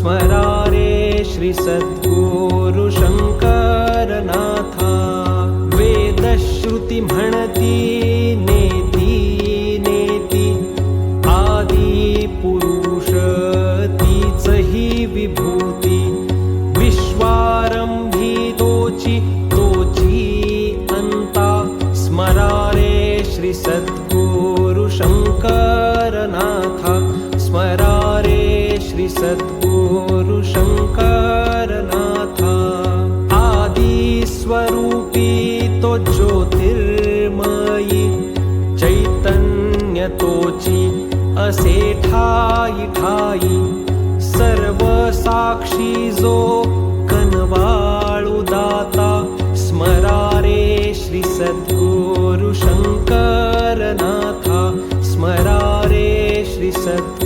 स्मरारे श्री सद्गुरु शंकरनाथा। वेदश्रुती म्हणती नेती नेती, आदि पुरुष तीच ही विभूती। विश्वारंभी तोची अंता, स्मरारे श्री सद्गुरु शंकरनाथा। स्मरारे श्री सद्गुरु शंकरनाथा। आदि स्वरूपी तो ज्योतिर्मयी, चैतन्य तोची असे ठाई ठाई। सर्व साक्षी जो कनवाळू दाता, स्मरारे श्री सद्गुरु शंकरनाथा। स्मरारे श्री सद्गुरु